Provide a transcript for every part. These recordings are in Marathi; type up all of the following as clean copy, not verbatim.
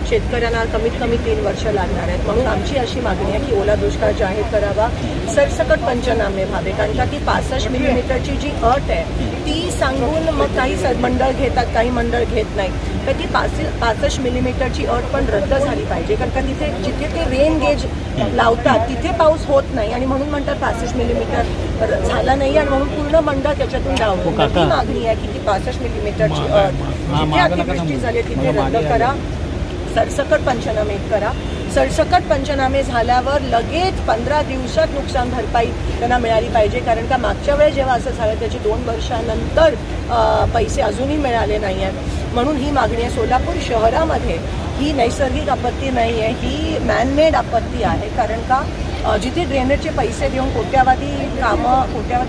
शेतकऱ्यांना कमीत कमी 3 वर्ष लागणार आहेत. म्हणून आमची अशी मागणी आहे की ओला दुष्काळ जाहीर करावा, सरसकट पंचनामे व्हावे. कारण का ती 65 मिलीमीटरची जी अट आहे ती सांगून मग काही मंडळ घेतात, काही मंडळ घेत नाही. तर ती 65 मिलीमीटरची अट पण रद्द झाली पाहिजे. कारण का तिथे जिथे ते रेन गेज लावतात तिथे पाऊस होत नाही आणि म्हणून म्हणतात 65 मिलीमीटर झाला नाही आणि म्हणून पूर्ण मंडळ त्याच्यातून डावतो. ती मागणी आहे की ती 65 मिलीमीटरची अट जिथे अतिवृष्टी झाली तिथे रद्द करा, सरसकट पंचनामे करा. सरसकट पंचनामे झाल्यावर लगेच 15 दिवसात नुकसान भरपाई त्यांना मिळाली पाहिजे. कारण का मागच्या वेळेस जेव्हा असं झालं त्याची 2 वर्षानंतर पैसे अजूनही मिळाले नाही आहेत. म्हणून ही मागणी आहे. सोलापूर शहरामध्ये ही नैसर्गिक आपत्ती नाही आहे, ही मॅनमेड आपत्ती आहे. कारण का जिथे ड्रेनेजचे पैसे देऊन कोट्यावधी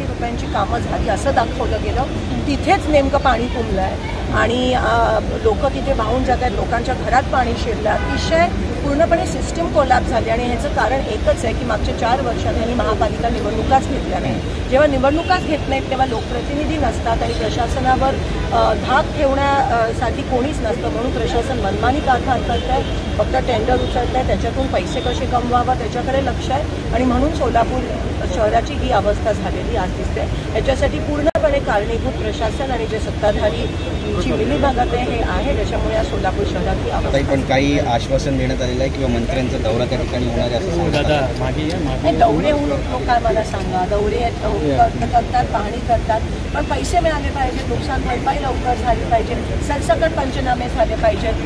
रुपयांची कामं झाली असं दाखवलं गेलं, तिथेच नेमकं पाणी तुंबलं आहे आणि लोक तिथे वाहून जात आहेत, लोकांच्या घरात पाणी शिरलं. अतिशय पूर्णपणे सिस्टीम कोलॅप्स झाली आणि ह्याचं कारण एकच आहे की मागच्या 4 वर्षांनी यांनी महापालिका निवडणुकाच घेतल्या नाही. जेव्हा निवडणुकाच घेत नाहीत तेव्हा लोकप्रतिनिधी नसतात आणि प्रशासनावर धाक ठेवण्यासाठी कोणीच नसतं. म्हणून प्रशासन मनमानी कारभार करत आहे, फक्त टेंडर उचलत आहे, त्याच्यातून पैसे कसे कमवावं त्याच्याकडे लक्ष आहे आणि म्हणून सोलापूर शहराची ही अवस्था झालेली आज दिसते. याच्यासाठी पूर्णपणे कारणीभूत प्रशासन आणि जे सत्ताधारी ची मिलीभगत हे आहे, त्याच्यामुळे आज सोलापूर शहरात ही अवस्था. पण काही आश्वासन देण्यात आलेलं आहे किंवा मंत्र्यांचा दौरा त्या ठिकाणी होणार आहे असं दौरे होऊन काय मला सांगा, दौरे करतात, पाहणी करतात, पण पैसे मिळाले पाहिजेत, नुकसान भरपाई लवकर झाली पाहिजे, सरसकट पंचनामे झाले पाहिजेत.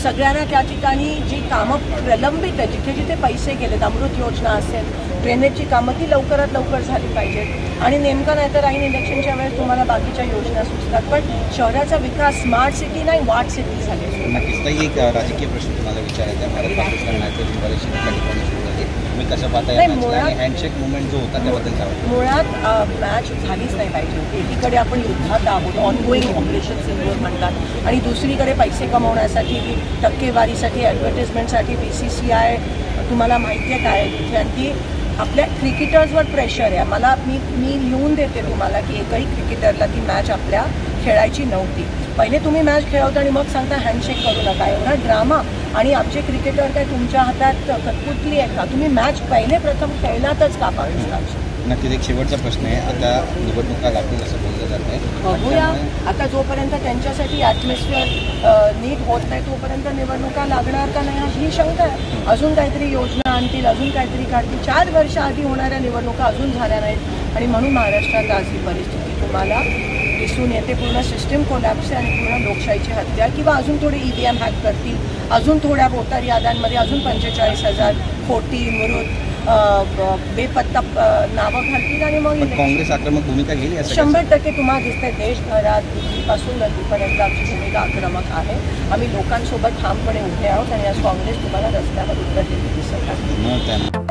सगळ्यांना त्या ठिकाणी जी कामं प्रलंबित आहे, जिथे जिथे पैसे गेलेत, अमृत योजना असेल, ड्रेनेजची कामं ती लवकरात लवकर झाली पाहिजेत. आणि नेमकं नाही तर ऐन इलेक्शनच्या वेळेस तुम्हाला बाकीच्या योजना सुचतात, पण शहराचा विकास स्मार्ट सिटी नाही वॉट सिटी झाली. नक्कीच. ताई, एक राजकीय प्रश्न तुम्हाला विचारायचा आहे. भारत पाकिस्तान मॅचेस बरेचसे ठिकाणी सुरू झाले, तुम्ही कसं पाहताय आणि हँडशेक मुवमेंट जो होता त्याबद्दल काय? मुळात मॅच झालीच नाही पाहिजे होती. एकीकडे आपण युद्धात आहोत, ऑनगोईंग ऑपरेशन सिंदूर म्हणतात, आणि दुसरीकडे पैसे कमवण्यासाठी, टक्केवारीसाठी, ॲडव्हर्टिजमेंटसाठी BCCI तुम्हाला माहिती आहे काय तिथे, आणि ती आपल्या क्रिकेटर्सवर प्रेशर आहे. मी लिहून देते तुम्हाला की एकही क्रिकेटरला ती मॅच आपल्या खेळायची नव्हती. पहिले तुम्ही मॅच खेळवता आणि मग सांगता हँडशेक करू नका. एवढा ड्रामा. आणि आमचे क्रिकेटर काय तुमच्या हातात कटपुतली आहे का? तुम्ही मॅच प्रथम खेळण्यातच का पाकिस्तानची? नक्कीच. एक शेवटचा प्रश्न आहे. आता निवडणुका लागतील असं बोललं जात आहे, बघूया. आता जोपर्यंत त्यांच्यासाठी ॲटमॉस्फिअर नीट होत नाही तोपर्यंत निवडणुका लागणार का नाही ही शंका आहे. अजून काहीतरी योजना आणतील, अजून काहीतरी काढतील. 4 वर्ष आधी होणाऱ्या निवडणुका अजून झाल्या नाहीत आणि म्हणून महाराष्ट्रात आज ही परिस्थिती तुम्हाला दिसून येते. पूर्ण सिस्टीम कोलॅप्स आहे आणि पूर्ण लोकशाहीची हत्या. किंवा अजून थोडे EVM हॅक करतील, अजून थोड्या भोतार याद्यांमध्ये अजून 45,000 खोटी मृत बेपत्ता नावं घालतील आणि मग काँग्रेस आक्रमक भूमिका घेईल. 100% तुम्हाला दिसतंय देशभरात दिल्लीपासून गल्लीपर्यंत आमची भूमिका आक्रमक आहे. आम्ही लोकांसोबत ठामपणे उभे आहोत आणि आज काँग्रेस तुम्हाला रस्त्यावर उतरलेली दिसत आहे.